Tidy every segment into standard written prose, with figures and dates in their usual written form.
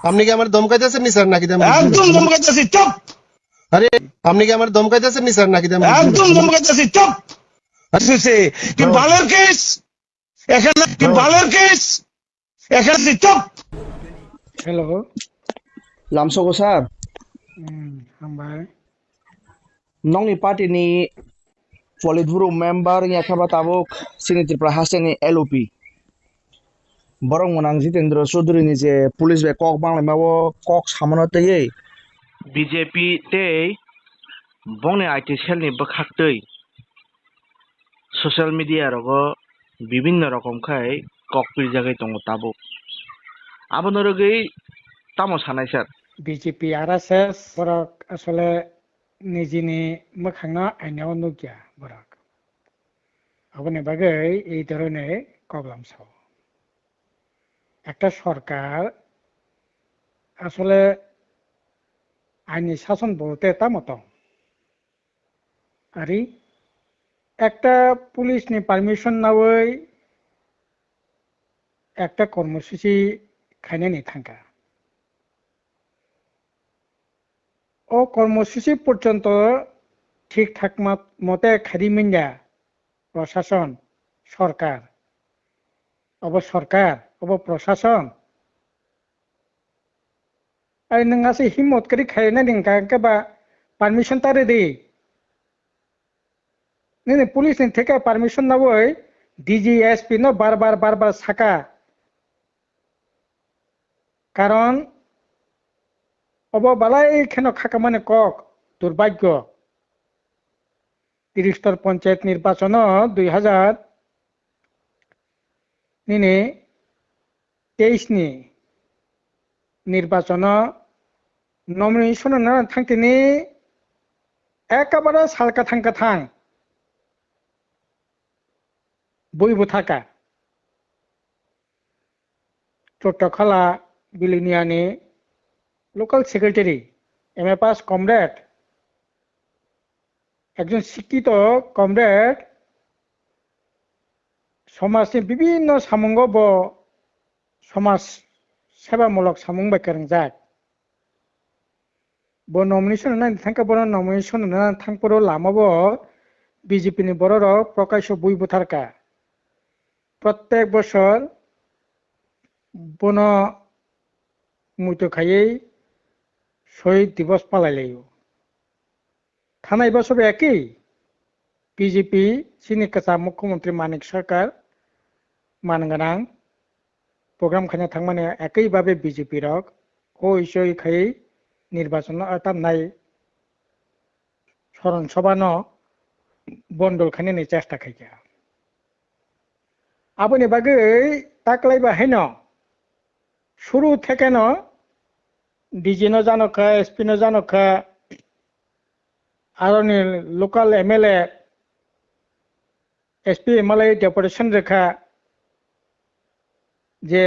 আপনি কি আমার ধমকাইতেছেন নি স্যার নাকি? একদম ধমকাইতেছি, চুপ। আরে আপনি কি আমার ধমকাইতেছেন নি স্যার নাকি? একদম ধমকাইতেছি, চুপ। কি বালের কেস এখানে, কি বালের কেস এখানে, চুপ। Hello, Lamsoko sir, Hambai. nong ni party ni Politburo member ni akaba tabok Senator Prahasta ni LOP. Borong monang Jitendra Chaudhary ni je police be kok bang lemawo kok samono teye BJP tei bongni IT cell ni bwkhaktui social media rogo bibinno rokom khai kokpil jagai tongo tabuk abono rogui tamo sanai sir BJP RSS borak asole nijini mokhangno ainaw nugya borak. Abone bagai এই ধরনের problem সহ একটা সরকার আসলে আইনি শাসন বলতে তা মতো আরে একটা পুলিশ নি পারমিশন না ওই একটা কর্মসূচি খাইনে নি থাকা ও কর্মসূচি পর্যন্ত ঠিকঠাক মতে খারিমিন্দা প্রশাসন সরকার অব প্রশাসন আর নঙ্গাসে হিম্মত করি খাইনা নিংকা কেবা পারমিশন তারে দি নে পুলিশ নি থেকে পারমিশন না ওই ডিজি এসপি নো বারবার সাকা কারণ অববালাই এখানে খাকা মানে কক দুর্ভাগ্য ৩০তর পঞ্চায়েত নির্বাচন ২০২৩ নি নির্বাচন নমিনেশন না থাকতেনি একেবারে সালকা থাঙ্কা থাং বইবো থাকা চট্টখলা বিলিনিয়ানি local secretary MA pass comrade একজন শিক্ষিত কমরেড সমাজের বিভিন্ন সামঙ্গ সমাজ সেবামূলক সামুং বাইকারং যাক ব নমিনেশন না থাঙ্কা বড় নমিনেশন না থাংপরো লামাবো বিজেপি নি বড় প্রকাশ্য বই বুথারকা প্রত্যেক বছর বন মুইতো খাইয়ে শহীদ দিবস পালাইলাইও থানায় বছর একই বিজেপি চিনি কাছা মুখ্যমন্ত্রী মানিক সরকার মানগানাং প্রোগ্রাম খানে থাকমানে একইভাবে বিজেপি রক হই সই খাই নির্বাচন নাই স্মরণ সভানো বন্ডল খানে নি চেষ্টা খাইকা আপনি বাগে তাকলাইবা হেন শুরু থেকে ন ডিজি ন জানকা এসপি ন জানকা আর local MLA SP MLA deputation রেখা যে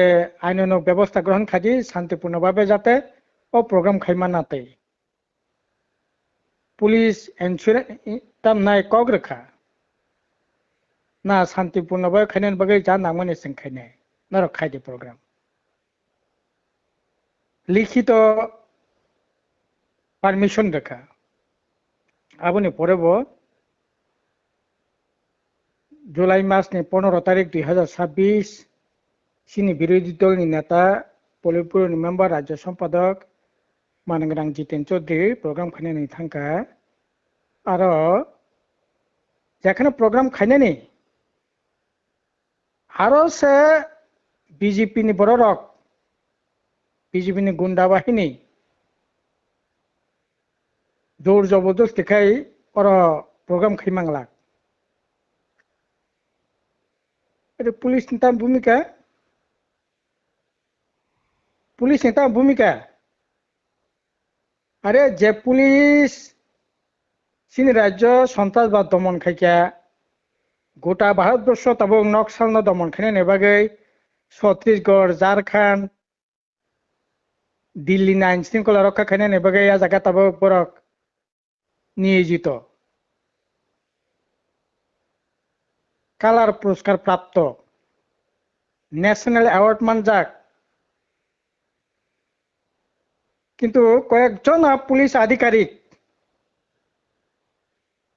আইনানুগ ব্যবস্থা গ্রহণ খাজি শান্তিপূর্ণভাবে যাতে ও প্রোগ্রাম খাইমা নাতে পুলিশ ইন্স্যুরেন্স তাম নাই কক রেখা না শান্তিপূর্ণভাবে খাইনেন বাগে যা নামনে সিং খাইনে না খাইদে প্রোগ্রাম লিখিত পারমিশন রেখা আপনি পড়ব জুলাই মাস নি 15 তারিখ 2026 চিনি বিরোধী দল নি নেতা পলিটব্যুরো নি মেম্বার রাজ্য সম্পাদক মানগ্রাং জিতেন চৌধুরী প্রোগ্রাম খাইনে নি থাঙ্কা আর যেখানে প্রোগ্রাম খাইনে নি আরো সে বিজেপি নি বড় রক বিজেপি নি গুন্ডা বাহিনী জোর জবরদস্তি খাই ওর প্রোগ্রাম খাইমাংলা এটা পুলিশ নেতার ভূমিকা আরে যে পুলিশ চীন রাজ্য সন্ত্রাসবাদ দমন খাইকা গোটা ভারতবর্ষ এবং নকশাল দমন খাইনে নেবাগে ছত্তিশগড় ঝাড়খণ্ড দিল্লি আইন শৃঙ্খলা রক্ষা খাইনে নেবাগে জায়গা তাব বরক নিয়োজিত কালার পুরস্কার প্রাপ্ত ন্যাশনাল অ্যাওয়ার্ড মানজাক, কিন্তু কয়েকজন পুলিশ আধিকারিক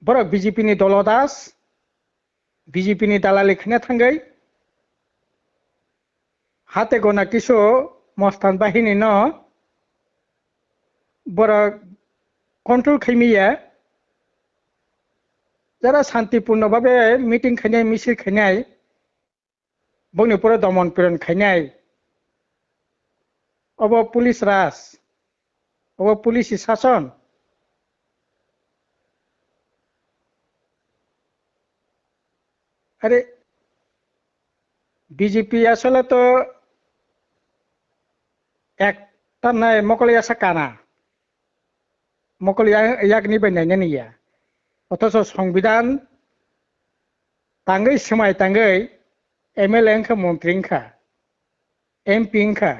বড় বিজেপিনি দলদাস, বিজেপিনি দালালি খানে থাঙ্গাই হাতে গোনা কিছু মস্তান বাহিনী ন বড় কন্ট্রোল খাইমিয়া যারা শান্তিপূর্ণভাবে মিটিং খাইনাই মিছিল খাইনাই বনি পরে দমন পীড়ন খাইনাই অব পুলিশ রাজ অব পুলিশ শাসন আরে বিজেপি আসলে তো একটা নাই মকলি আসা কানা মকলি ইয়াক নিবাই নাইনা নিয়া অথচ সংবিধান তাঙ্গै সময় তাঙ্গै এমএলএ খা মন্ত্রী খা এমপি খা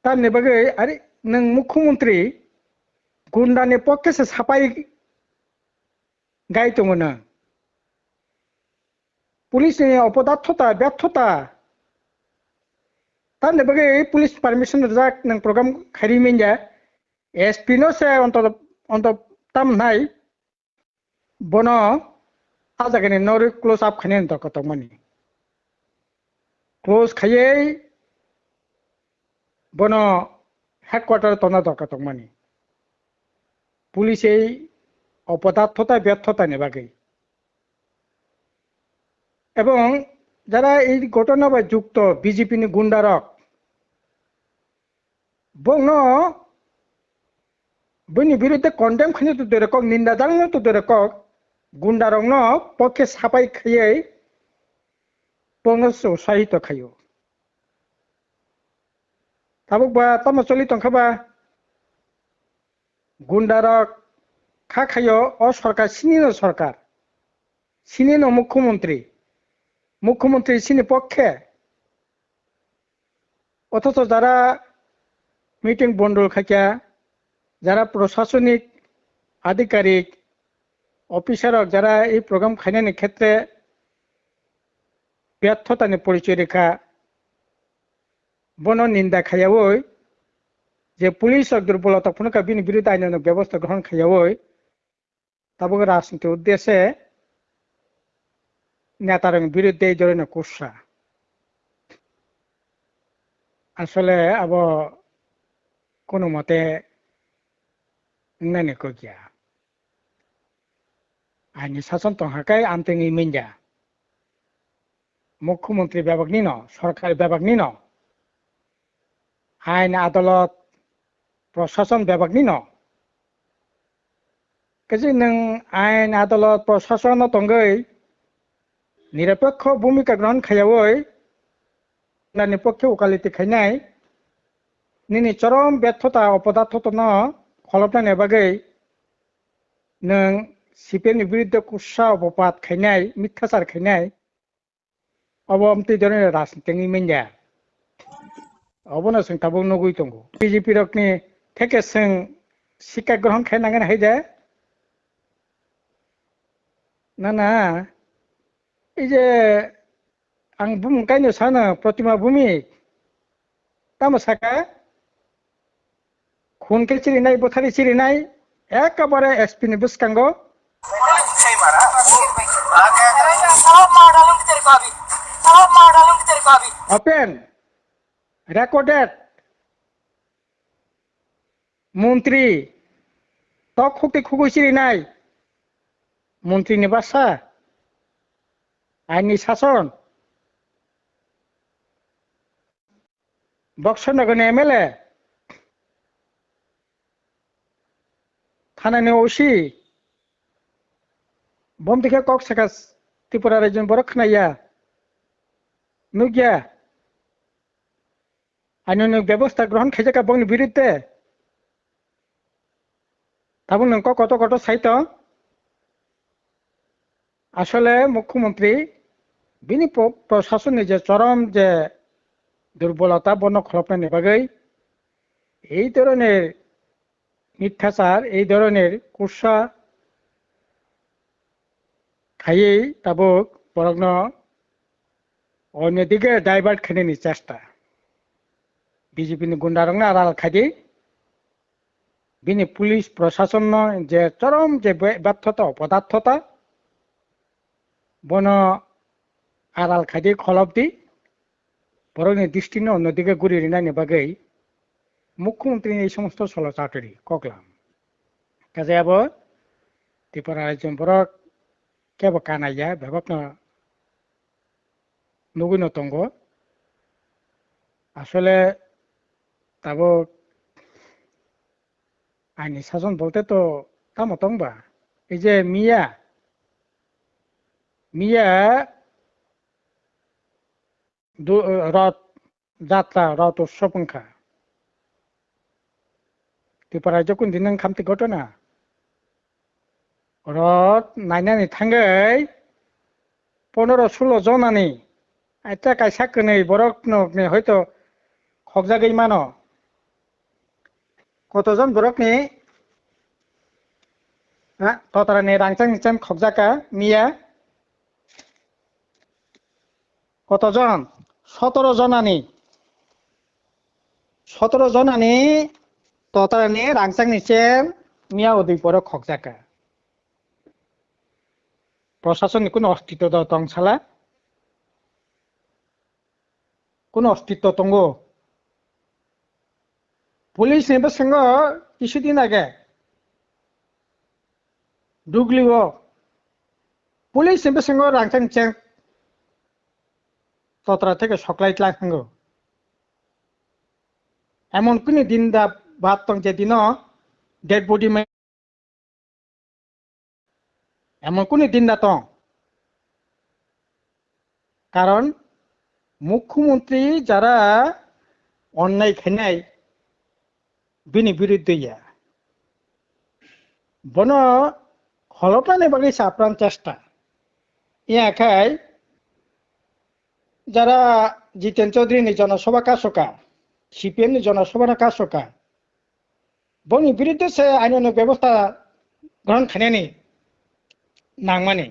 তার নেবাগै আরে নং মুখ্যমন্ত্রী গুন্ডানি পক্ষে সাপাই গাই দङ না পুলিশनि অপদার্থতা ব্যর্থতা তার নেবাগै পুলিশ পারমিশন যাক নং প্রোগ্রাম খারিমিনja এসপি নো সে অন্ত তাম নাই বনো আজাগনি নরি ক্লোজ আপ খানে দরকার তমানি ক্লোজ খাইয়ে বনো হেডকোয়ার্টার তনা দরকার তমানি পুলিশ এই অপদার্থতা ব্যর্থতা নেবাগৈ এবং যারা এই ঘটনা বা যুক্ত বিজেপিনি গুন্ডারক বংন বইনি বিরুদ্ধে কন্ডেম খানি তো দূরে কক নিন্দা জানানো তো দূরে কক গুন্ডারক ন পক্ষে সাপাই খাইয়ে বংন উৎসাহিত খাইও তাবুক বা তামা চলি তংখাবা গুন্ডারক খা খাইও অ সরকার সিনিনো মুখ্যমন্ত্রী সিনি পক্ষে অথচ যারা মিটিং বন্ডল খাইয়া যারা প্রশাসনিক আধিকারিক অফিসারক যারা এই প্রোগ্রাম খাইনানি ক্ষেত্রে ব্যর্থতানি পরিচয় রেখা বন নিন্দা খাইয়াওই যে পুলিশ দুর্বলতা পুনকা বিনি বিরুদ্ধে আইনানুক ব্যবস্থা গ্রহণ খাইয়াওই তাবুক রাজনীতি উদ্দেশ্যে নেতার বিরুদ্ধে এই ধরনের কুৎসা আসলে আব কোনো মতে নানি গিয়া আইনি শাসন তংহাকাই আমতেঙি মিনজা মুখ্যমন্ত্রী বিভাগ নিন সরকার বিভাগ নিন আইন আদালত প্রশাসন বিভাগ নিন কাজে নং আইন আদালত প্রশাসন তঙ্গৈ নিরপেক্ষ ভূমিকা গ্রহণ খাইয়াওই নানি পক্ষে ওকালিতি খাইনাই নিনি চরম ব্যর্থতা অপদার্থতা ন খলপনা নেবাগৈ নং সিপিএমनि বিরুদ্ধে কুৎসা অপবাদ খাইনাই মিথ্যাচার খাইনাই অবমতি ধরনের রাজনীতি মিনজা অবনা जों তাবো নগুই দङ বিজেপি রকনি থেকে जों শিক্ষা গ্রহণ খাইনাंगोन হাইদা না এই যে আং বুমকাইনো সানো প্রতিমা ভূমিক তামা সাকা খুনকে চিরিনাই বথারি চিরিনাই একেবারে এসপি नि বুসকাঙ্গ ওপেন রেকর্ডেড মন্ত্রী তক খুঁটি খুগুই চিরিনাই মন্ত্রীनि বাসা আইনি শাসন বক্সনগর এমএলএ থানানি ওসি বম দেখে কক সাকাস ত্রিপুরা রাজ্য বড় খানাইয়া নুগিয়া আইনানুক ব্যবস্থা গ্রহণ খাইজাকা বংনি বিরুদ্ধে তাবো নং কত কত সাইত আসলে মুখ্যমন্ত্রী বিনি প্রশাসনের যে চরম যে দুর্বলতা বন খলপনা নেবাগৈ এই ধরনের মিথ্যাচার এই ধরনের কুৎসা খাইয়ে তাবক বরগ্ন অন্যদিকে ডাইভার্ট খাইনি চেষ্টা বিজেপিনি গুন্ডারং আড়াল খাইদি বিনি পুলিশ প্রশাসন যে চরম যে ব্যর্থতা অপদার্থতা বন আড়াল খাইদি খলব দি বরং দৃষ্টিনি অন্যদিকে ঘুরিয়ে নাইনি বাগৈ মুখ্যমন্ত্রী এই সমস্ত চলচাটরি কগলাম কাজে আবো ত্রিপুরা রাজ্য বরক কেবো কানাইয়া বেবক নগুন তঙ্গ আসলে তাবো আইনি শাসন বলতে তো তামো তংবা এই যে মিয়া রথ যাত্রা রথ উৎসব সংখ্যা ত্রিপুরা রাজ্য কোন দিন খামতি ঘটনা রথ নাইনানি থাঙ্গै 15-16 জনানি আইতা কাইসা কनै বরক নকনি হয়তো খকজাগৈ মানো কতজন বরকনি ততরানি রাংচাং নিচাম খকজাকা মিয়া কতজন 17 জনানি ততরানি রাংচাং নিচাম মিয়া ওদিক বরক খকজাকা প্রশাসনিক কোন অস্তিত্ব দংসালা কোন অস্তিত্ব তঙ্গ পুলিশ নেবে সঙ্গ কিছুদিন আগে ডুগলিও পুলিশ নেবে সঙ্গ রাংচাং চেং ততরা থেকে সকলাইতলা সঙ্গ এমন কোন দিন দা বাদ তং যে দিন ডেড বডি এমন কোন দিন না তো কারণ মুখ্যমন্ত্রী যারা অন্যায় খাইনাই বিনি বিরুদ্ধে বন হলপ্রাণে বাকি সাপ্রাণ চেষ্টা ইয়াখাই যারা জিতেন চৌধুরী জনসভা কাশকা সিপিএম জনসভা কাশকা বনি বিরুদ্ধে সে আইন ব্যবস্থা গ্রহণ খাইনি নাংমানি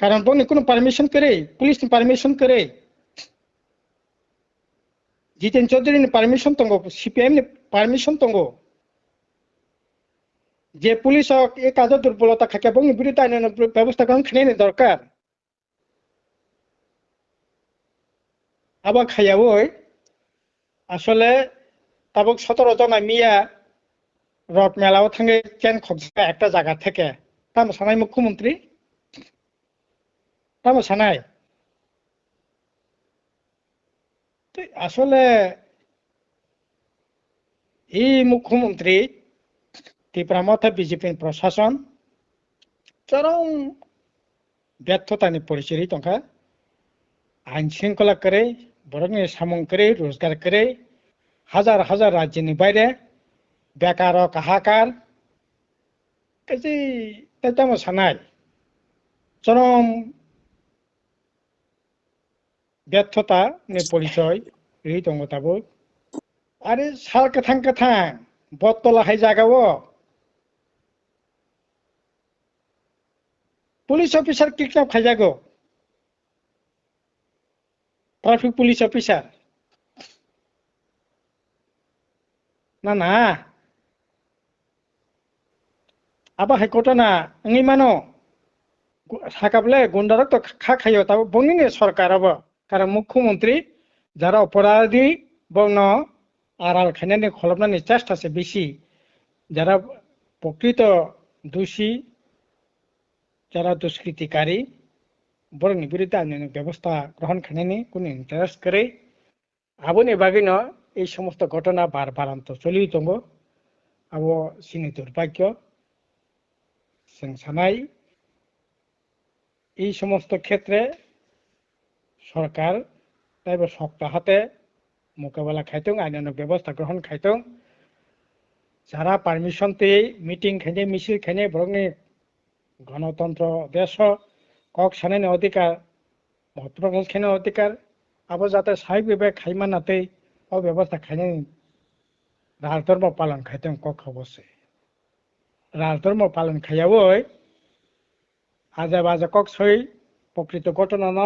কারণ বনি কোনো পারমিশন করে পুলিশ পারমিশন করে জিতেন চৌধুরী পারমিশন তঙ্গ সিপিএম পারমিশন তঙ্গ যে পুলিশ এই কাজের দুর্বলতা থাকে বনি বিরুদ্ধে আইন ব্যবস্থা গ্রহণ খাইনি দরকার আবার খাইয়াবই আসলে তাবক 17 জন মিয়া রথ মেলাও থাঙ্গে চেন খকজা একটা জায়গা থেকে তামো সানাই মুখ্যমন্ত্রী তামো সানাই আসলে এই মুখ্যমন্ত্রী ত্রিপুরা মধ্যে বিজেপি প্রশাসন চরম ব্যর্থতানি পরিচয় তংখা আইন শৃঙ্খলা করে বরং সামং করে রোজগার করে হাজার হাজার রাজ্যনি বাইরে বেকার হাহাকার কাজে তাইতামো সানাই চরম ব্যর্থতা পরিচয় এই দङ তাবো আরে সাল কাথাং বটতলা হাই জাগাও পুলিশ অফিসার কিডন্যাপ খাইজাগো ট্রাফিক পুলিশ অফিসার না আবার হাইকোর্টে না এই মানো সাকাবলে গুন্ডারক তো খাইও তাও বঙ্গিনে সরকার আবার কারণ মুখ্যমন্ত্রী যারা অপরাধী বর্ণ আড়াল খাইনানি খলবনানি চেষ্টা আছে বেশি যারা প্রকৃত দোষী যারা দুষ্কৃতিকারী বরং বিরুদ্ধে আইন ব্যবস্থা গ্রহণ খাইনানি কোন ইন্টারেস্ট করে আবনি বাগিন এই সমস্ত ঘটনা বারবারান্ত চলি দङ আবো সিনি দুর্ভাগ্য जों सानाय এই সমস্ত ক্ষেত্রে সরকার তাইব শক্ত হাতে মোকাবেলা খাইতং আইনানুগ ব্যবস্থা গ্রহণ খাইতং যারা পারমিশন তে মিটিং খাইনে মিছিল খাইনে বরংনি গণতন্ত্র দেশ কক সানাইনি অধিকার মহাত্মা খাইনে অধিকার আবো যাতে স্বাভাবিকভাবে খাইমা নাতে অব্যবস্থা খাইনে রাজধর্ম পালন খাইতং কক অবশ্যই রাজধর্ম পালন খাইয়াবই আজে বাজে কক সই প্রকৃত ঘটনা ন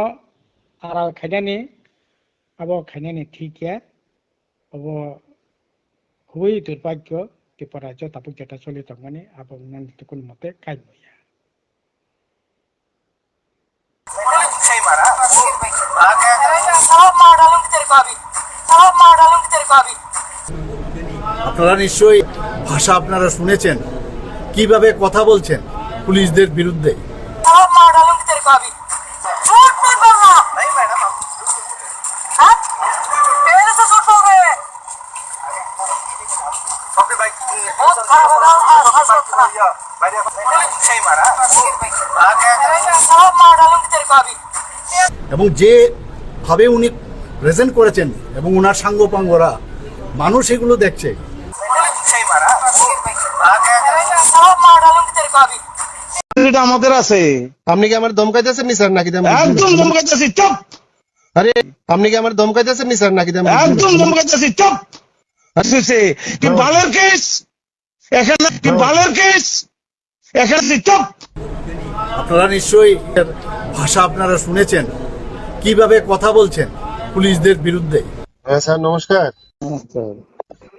আড়াল খাইনানি আবো খাইনানি ঠিক আবো খুবই দুর্ভাগ্য ত্রিপুরা রাজ্য তাপুক যেটা চলিত মানে আবো কোন মতে কাজ নইয়া আপনারা নিশ্চয়ই ভাষা আপনারা শুনেছেন, কিভাবে কথা বলছেন পুলিশদের বিরুদ্ধে। এবং যে ভাবে উনি প্রেজেন্ট করেছেন এবং ওনার সাঙ্গপাঙ্গরা, মানুষ এগুলো দেখছে। এটা আমাদের আছে। আপনি কি আমার ধমকাইতেছেন নি স্যার নাকি একদম ধমকাইতেছি, চুপ। আরে আপনি কি আমার ধমকাইতেছেন নি স্যার নাকি একদম ধমকাইতেছি, চুপ। কি বালের কেস এখানে, কি বালের কেস এখানে, চুপ। আপনারা নিশ্চয়ই এর ভাষা আপনারা শুনেছেন, কিভাবে কথা বলছেন পুলিশদের বিরুদ্ধে। হ্যাঁ স্যার নমস্কার।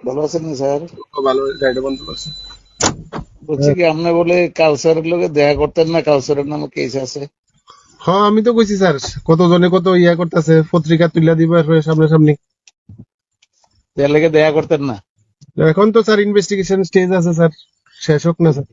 ভালো আছেন না স্যার? ভালো গাইড বন্ধ করছে। বলছি কি আপনি বলে কাউসারের লোকে দেখা করতেন না, কাউসারের নামে কেস আছে। হ্যাঁ আমি তো কইছি স্যার, কতজনে কত ইয়া করতেছে, পত্রিকা তুলে দিবার সামনে সামনে। এর লেগে দেখা করতেন না? এখন তো স্যার ইনভেস্টিগেশন স্টেজ আছে স্যার, শেষ হোক না স্যার।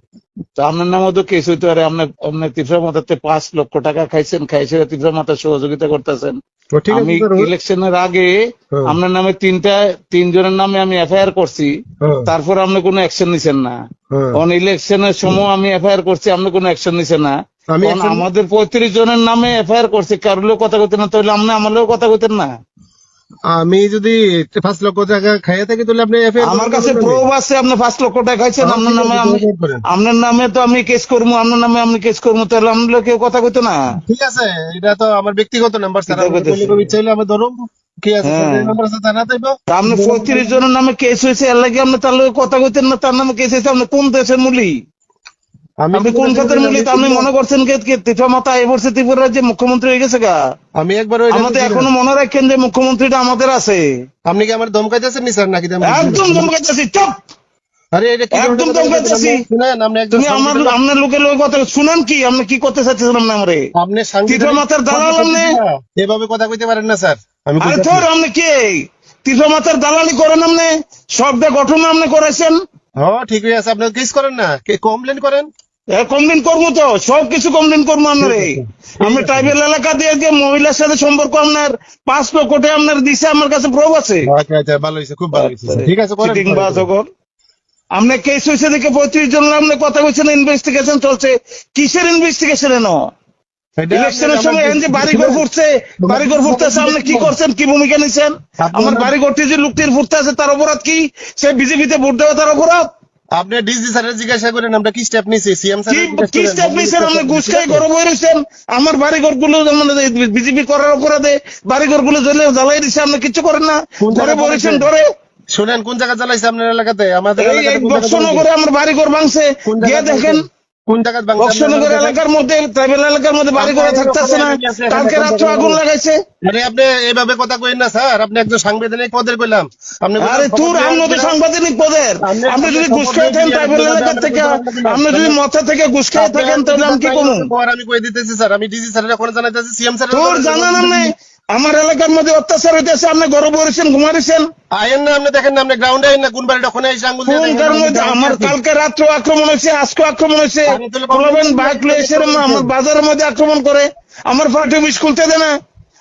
তো আপনার নামও তো কেস হইতে পারে। আপনি ত্রিপুরা মাতাতে 5 লক্ষ টাকা খাইছেন, খাইছে ত্রিপুরা মাতার সহযোগিতা করতেছেন। তো ঠিক আছে আমি স্যার। ইলেকশনের আগে হ্যাঁ। আপনার নামে 3 জনের নামে আমি এফআইআর করছি, হ্যাঁ। তারপর আপনি কোনো অ্যাকশন নিছেন না। হ্যাঁ। অন ইলেকশনের সময় আমি এফআইআর করছি, আপনি কোনো অ্যাকশন নিছেন না। আমি কারণ আমাদের 35 জনের নামে এফআইআর করছি, কারোর কথা কইতেন না, তাহলে আপনি আমারও কথা কইতেন না। আমি যদি 5 লক্ষ টাকা খাইয়া থাকি তাহলে আপনি এফআইআর আমার কাছে প্রুফ আছে আপনি 5 লক্ষ টাকা খাইছেন। আপনার নামে আপনার নামে তো আমি কেস করবো, আপনার নামে আমি কেস করবো, তাহলে আমরা কেউ কথা কইতো না। ঠিক আছে, এটা তো আমার ব্যক্তিগত নাম্বার স্যার। এটা কইতেছি। আমি চাইলে আমি ধরুন কি আছে হ্যাঁ। স্যার, নাম্বার আছে জানা তাইবো। তা আপনি 35 জনের নামে কেস হয়েছে, এর লাগে আপনি তার লগে কথা কইতেন না। তার নামে কেস হয়েছে, আপনি কোন দেশের মূলি? আপনি কোন খাতের মূলি? তা আপনি মনে করছেন কে ত্রিপুরা মাতা এই বছর ত্রিপুরা রাজ্যে মুখ্যমন্ত্রী হয়ে গেছে গা? আমি একবার আমাদের এখনো মনে রাখেন যে মুখ্যমন্ত্রীটা আমাদের আছে। আপনি কি আমার ধমকাইতেছেন নি স্যার নাকি? একদম ধমকাইতেছি, চুপ। আরে এটা কি একদম ধমকাইতেছি। শুনেন, আপনি একজন তুমি আপনার লোকের লোক কথা শুনেন কি? আপনি কি করতে চাচ্ছেন আপনি আমারে? আপনি ত্রিপুরা মাতার দালাল আপনি। এভাবে কথা কইতে পারেন না স্যার। আমি আরে কইতাছি। তোর আপনি কে ত্রিপুরা মাতার দালালি করেন? আপনি সবটা গঠন আপনি করেছেন। হ্যাঁ ঠিক আছে, আপনি কেস করেন না, কমপ্লেন করেন। কমপ্লেন করবো তো, সবকিছু কমপ্লেন করবো আপনার। আপনি ট্রাইবেল এলাকা দিয়ে যে মহিলার সাথে সম্পর্ক আপনার 5 লক্ষ টাকা আপনার দিছে, আমার কাছে প্রুফ আছে। আচ্ছা আচ্ছা, ভালো হয়েছে, খুব ভালো হয়েছে। ঠিক আছে করেন। চিটিং বাজ ওগর। আপনি কেস হয়েছে দেখে 35 জন আপনি কথা কইছেন, ইনভেস্টিগেশন চলছে। কিসের ইনভেস্টিগেশন? এটা ইলেকশনের সময় এন যে বাড়িঘর ফুটছে, বাড়িঘর ফুটতেছে, আপনি কি করছেন, কি ভূমিকা নিছেন? আমার বাড়িঘরটি যে লোকটির ফুটতে আছে তার অপরাধ কি? সে বিজেপিতে ভোট দেওয়া তার অপরাধ? আপনি ডিসি স্যারের জিজ্ঞাসা করেন আমরা কি স্টেপ নিছি। সিএম স্যার কি স্টেপ নিছেন? আপনি ঘুষ খাই গরম হয়ে রয়েছেন। আমার বাড়িঘর গুলো বিজেপি করার অপরাধে বাড়িঘর গুলো জ্বালাই দিচ্ছে, আপনি কিছু করেন না, ঘরে বলেছেন ডরে। শুনেন, কোন জায়গা জ্বালাইছে আপনার এলাকাতে? আমাদের এই বক্সনগরে আমার বাড়িঘর ভাঙছে, গিয়ে দেখেন। কোন জায়গা বক্সনগর এলাকার মধ্যে, ট্রাইবেল এলাকার মধ্যে বাড়ি ঘরে থাকতেছে না, কালকে রাত্রে আগুন লাগাইছে। আরে আপনি এইভাবে কথা কইেন না স্যার, আপনি একজন সাংবিধানিক পদের কইলাম। আপনি আরে তোর আমনদের সাংবাদিক পদের। আপনি যদি ঘুষ খাই থাকেন ট্রাইবেল এলাকার থেকে, আপনি যদি মাথা থেকে ঘুষ খাই থাকেন, তাহলে আমি কি করবো? আমি কই দিতেছি স্যার, আমি ডিসি স্যারের এখন জানাইতেছি, সিএম স্যার তোর জানান আপনি আমার এলাকার মধ্যে অত্যাচার হইতেছে, আপনি ঘরে বসেছেন, ঘুমাইছেন। আয়েন না, আপনি দেখেন না, আপনি গ্রাউন্ডে আইন না, কোন বাড়িটা ওখানে এসে আঙ্গুল দিয়ে কোন দেখেন। কারণে আমার কালকে রাত্রে আক্রমণ হয়েছে, আজকে আক্রমণ হয়েছে। বলবেন বাইক লয়ে এসে আমার বাজারের মধ্যে আক্রমণ করে, আমার পার্টি অফিস খুলতে দেয় না।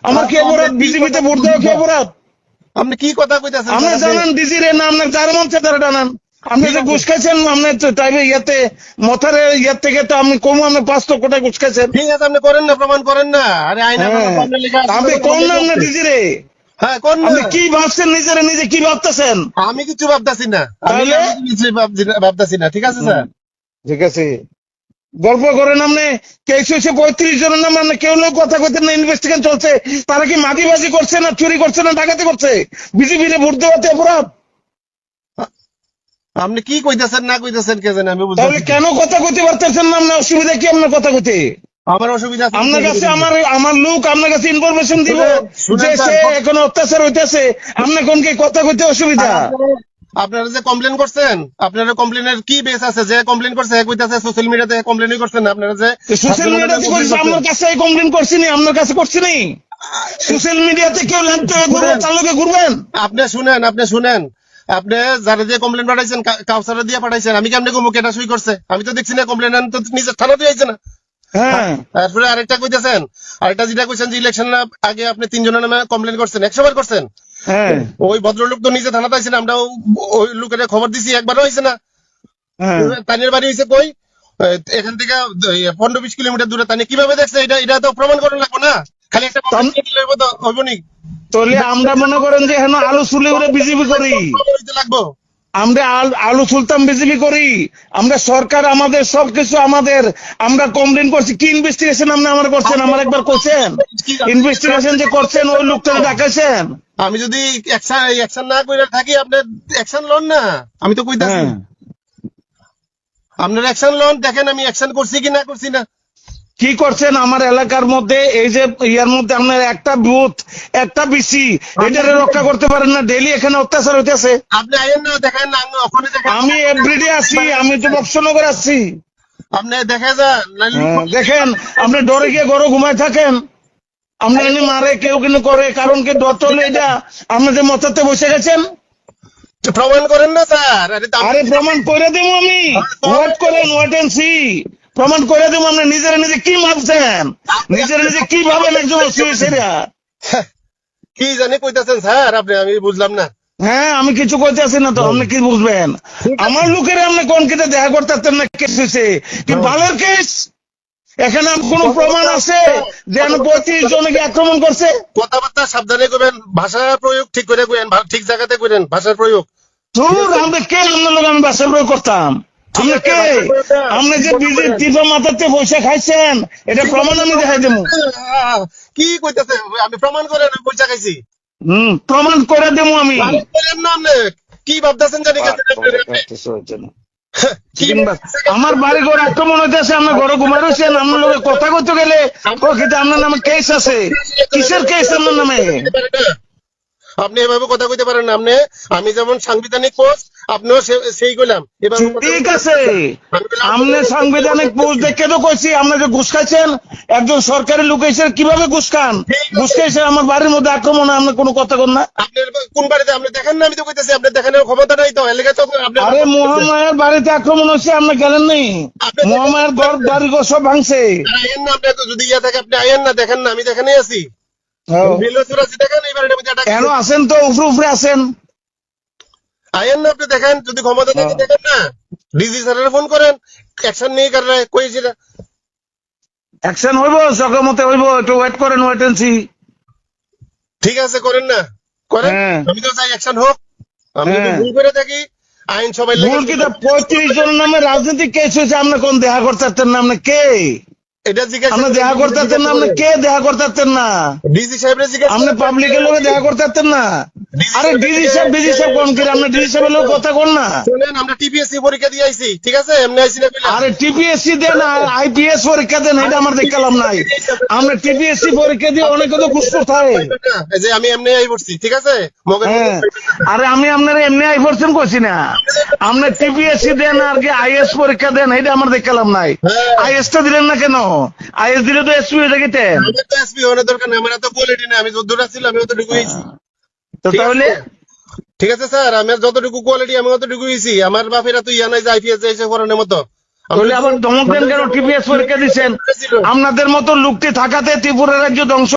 আমার কি অপরাধ? বিজেপিতে ভোট দেওয়া কি অপরাধ? আপনি কি কথা কইতাছেন? আপনি জানেন ডিজি রে না, আপনার যার মন চায় তারা টানান। আপনি যে ঘুষ খাইছেন, আপনার টাইমে ইয়াতে মথার ইয়ার থেকে তো আমি কম, আপনি 5 লক্ষ টাকা ঘুষ খাইছেন। ঠিক আছে, আপনি করেন না, প্রমাণ করেন না। আরে আইন আপনার লেখা আছে। আপনি কোন না আপনার ডিজি রে? হ্যাঁ কোন না। আপনি কি ভাবছেন নিজেরে, নিজে কি ভাবতেছেন? আমি কিছু ভাবতাছি না, আমি তাহলে? কিছু ভাবতাছি না। ঠিক আছে স্যার। ঠিক আছে, গল্প করেন আপনি। কেস হয়েছে 35 জনের নামে, আপনি কেউ লোক কথা কইতেন না। ইনভেস্টিগেশন চলছে, তারা কি মাগিবাজি করছে না চুরি করছে না ডাকাতি করছে? বিজেপির ভোট দেওয়াতে অপরাধ। আপনি কি কইতাছেন না কইতাছেন কে জানে, আমি বুঝতে তাহলে কেন কথা কইতে পারতেছেন না? আপনার অসুবিধা কি আপনার কথা কইতে? আমার অসুবিধা আছে, আপনার কাছে আমার লোক আপনার কাছে ইনফরমেশন দিব শুনেন যে স্যার, সে এখন অত্যাচার হইতেছে, আপনি কোন কি কথা কইতে অসুবিধা? আপনারা যে কমপ্লেন করছেন, আপনারা কমপ্লেনের কি বেস আছে? যে কমপ্লেন করছে এক কইতাছে সোশ্যাল মিডিয়াতে কমপ্লেনই করছেন না, আপনারা যে সোশ্যাল মিডিয়াতে করছি, আপনার কাছে কমপ্লেন করছি নি, আপনার কাছে করছি নি। সোশ্যাল মিডিয়াতে কেউ ল্যাংটা ঘুরবে, তার লোকে ঘুরবেন। আপনি শুনেন আপনি যারা যে কমপ্লেন পাঠাইছেন কাউসারা দিয়ে পাঠাইছেন, আমি কেমনে কমু কেটা সই করছে? আমি তো দেখছি না কমপ্লেন, তো নিজের থানাতে আইছে না। হ্যাঁ, তারপরে আরেকটা কইতেছেন, আরেকটা যেটা কইছেন যে ইলেকশন আগে আপনি 3 জনের নামে কমপ্লেন করছেন, 100 বার করছেন। হ্যাঁ, ওই ভদ্রলোক তো নিজে থানাতে আইছেন, আমরা ওই লোকের খবর দিছি, একবারও হয়েছে না। হ্যাঁ। তানের বাড়ি হয়েছে কই? এখান থেকে 15-20 কিলোমিটার দূরে। তানি কিভাবে দেখছে? এটা তো প্রমাণ করা লাগবে না, খালি একটা কমপ্লেন দিলে হইব নি? তাহলে আমরা মনে করেন যে এখন আলু চুলে করে বিজেপি করি, লাগবো। আমরা আলু সুলতান বিজেপি করি, আমরা সরকার আমাদের সবকিছু আমাদের, আমরা কমপ্লেন করছি। কি ইনভেস্টিগেশন আপনি আমার করছেন? আমার একবার করছেন ইনভেস্টিগেশন যে করছেন, ওই লোকটা ডাকাইছেন? আমি যদি অ্যাকশন না করে থাকি, আপনি অ্যাকশন লন না। আমি তো কইতাছি হ্যাঁ। আপনার অ্যাকশন লন, দেখেন আমি অ্যাকশন করছি কি না করছি না। কি করছেন আমার এলাকার মধ্যে? এই যে ইয়ার মধ্যে আপনার একটা বুথ, একটা বিসি, এটারে রক্ষা করতে পারেন না? ডেইলি এখানে অত্যাচার হইতেছে। আপনি আইন না, দেখেন না, ওখানে দেখেন। আমি এভরিডে আসি, আমি তো বক্সনগর আসছি। আপনি দেখা যান দেখেন আপনি ডরে গিয়ে ঘরে ঘুমায় থাকেন, আপনি এনে মারে কেউ কিন্তু করে, কারণ কি ডর হলে এটা আপনি যে মতাতে বসে গেছেন। প্রমাণ করেন না স্যার। আরে প্রমাণ করে দেবো আমি, ওয়েট করেন, ওয়েট এন্ড সি। প্রমাণ করে দেবো। আপনি নিজের নিজে কি ভাবছেন? নিজের নিজে কি ভাবেন একজন সুইসাইডা? কি জানি কইতাছেন স্যার আপনি, আমি বুঝলাম না। হ্যাঁ, আমি কিছু করতে আসি না তো, আপনি কি বুঝবেন? আমার লোকের আপনি কোন কেটে দেখা করতে আসতেন না, কেস হয়েছে কি ভালোর কেস? এখানে কোনো প্রমাণ আছে যে 25 জনকে আক্রমণ করছে? কথাবার্তা সাবধানে করবেন, ভাষা প্রয়োগ ঠিক করে করেন, ঠিক জায়গাতে করেন ভাষার প্রয়োগ। ধুর, আমরা কে আপনার লোক আমি বাসা প্রয়োগ করতাম? আপনি কে? আপনি যে বিজেপি মাথাতে পয়সা খাইছেন, এটা প্রমাণ আমি দেখাই দেবো। কি কইতাছে? আমি প্রমাণ করেন আমি পয়সা খাইছি। প্রমাণ করে দেবো আমি। বলেন না আপনি কি ভাবতেছেন জানি আমার বাড়ি ঘর আক্রমণ হইতেছে, আপনার ঘরে ঘুমাই রয়েছেন, আপনার লোকে কথা কইতে গেলে কিন্তু আপনার নামে কেস আছে। কিসের কেস আপনার নামে? আপনি এভাবে কথা কইতে পারেন না। আমি যেমন সাংবিধানিক পোস্ট, আপনিও সেই কইলাম। ঠিক আছে, আপনি সাংবিধানিক পোস্ট দেখে তো কইছি, আপনি যে ঘুষ খাইছেন, একজন সরকারি লোক এসে কিভাবে ঘুষ খান? ঘুষ খাইছেন, আমার বাড়ির মধ্যে আক্রমণ, আপনি কোনো কথা কন না। আপনার কোন বাড়িতে? আপনি দেখেন না, আমি তো কইতেছি আপনি দেখানোর ক্ষমতা নাই তো, এলাকা তো। আরে মহামায়ার বাড়িতে আক্রমণ হচ্ছে, আপনি গেলেন নি? মহামায়ার ঘর বাড়ি ঘর সব ভাঙছে। আইন না, আপনি যদি ইয়া থাকে আপনি আইন না, দেখেন না, আমি দেখানেই আছি। কেন আছেন তো? উপরে আছেন, আইন না, আপনি দেখেন যদি ক্ষমতা থাকে, দেখেন না। ডিজি স্যারের ফোন করেন, অ্যাকশন নিয়ে কার কইছি না। অ্যাকশন হইব, সকাল মতে হইব, একটু ওয়েট করেন, ওয়েট এন্ড সি। ঠিক আছে, করেন না, করেন। আমি তো চাই অ্যাকশন হোক। আমি যদি ভুল করে থাকি, আইন সবাই ভুল কি? 35 জনের নামে রাজনৈতিক কেস হয়েছে, আপনি কোন দেখা করতে পারতেন না? আপনি কে? এটা জিজ্ঞাসা আপনি দেখা করতে পারতেন না? আপনি কে দেখা করতে পারতেন না? ডিজি সাহেবের জিজ্ঞাসা। আপনি পাবলিকের লোকে দেখা করতে পারতেন না? আরে ডিজি সাহেব কোন কি? আপনি ডিজি সাহেবের লোক কথা কোন না? শুনেন, আমরা টিপিএসসি পরীক্ষা দিয়ে আইছি, ঠিক আছে? এমনি আইছি না কইলা। আরে টিপিএসসি দেন আর আইপিএস পরীক্ষা দেন, এটা আমার দেখলাম নাই। আমরা টিপিএসসি পরীক্ষা দিয়ে অনেকে তো ঘুষ কোথায়? এই যে আমি এমনি আই পড়ছি, ঠিক আছে? আরে আমি আপনারা এমনি আই পড়ছেন কইছি না। আপনি টিপিএসসি দেন আর কি আইএস পরীক্ষা দেন, এটা আমার দেখলাম নাই। আইএস টা দিলেন না কেন? আইএস দিলে তো এসপি হয়ে যেতেন। আমার তো এসপি হওয়ার দরকার নেই, আমার এত কোয়ালিটি নেই। আমি যতটুকু ছিল আমি অতটুকু হইছি। তো তাহলে ঠিক আছে স্যার, আমার যতটুকু কোয়ালিটি আমি অতটুকু হইছি। আমার বাপেরা তো ইয়া নাই যে আইপিএস এসে পড়ানোর মতো। তাহলে আবার ধমক দেন কেন? টিপিএস পরীক্ষা দিচ্ছেন। আপনাদের মতো লোকটি থাকাতে ত্রিপুরা রাজ্য ধ্বংস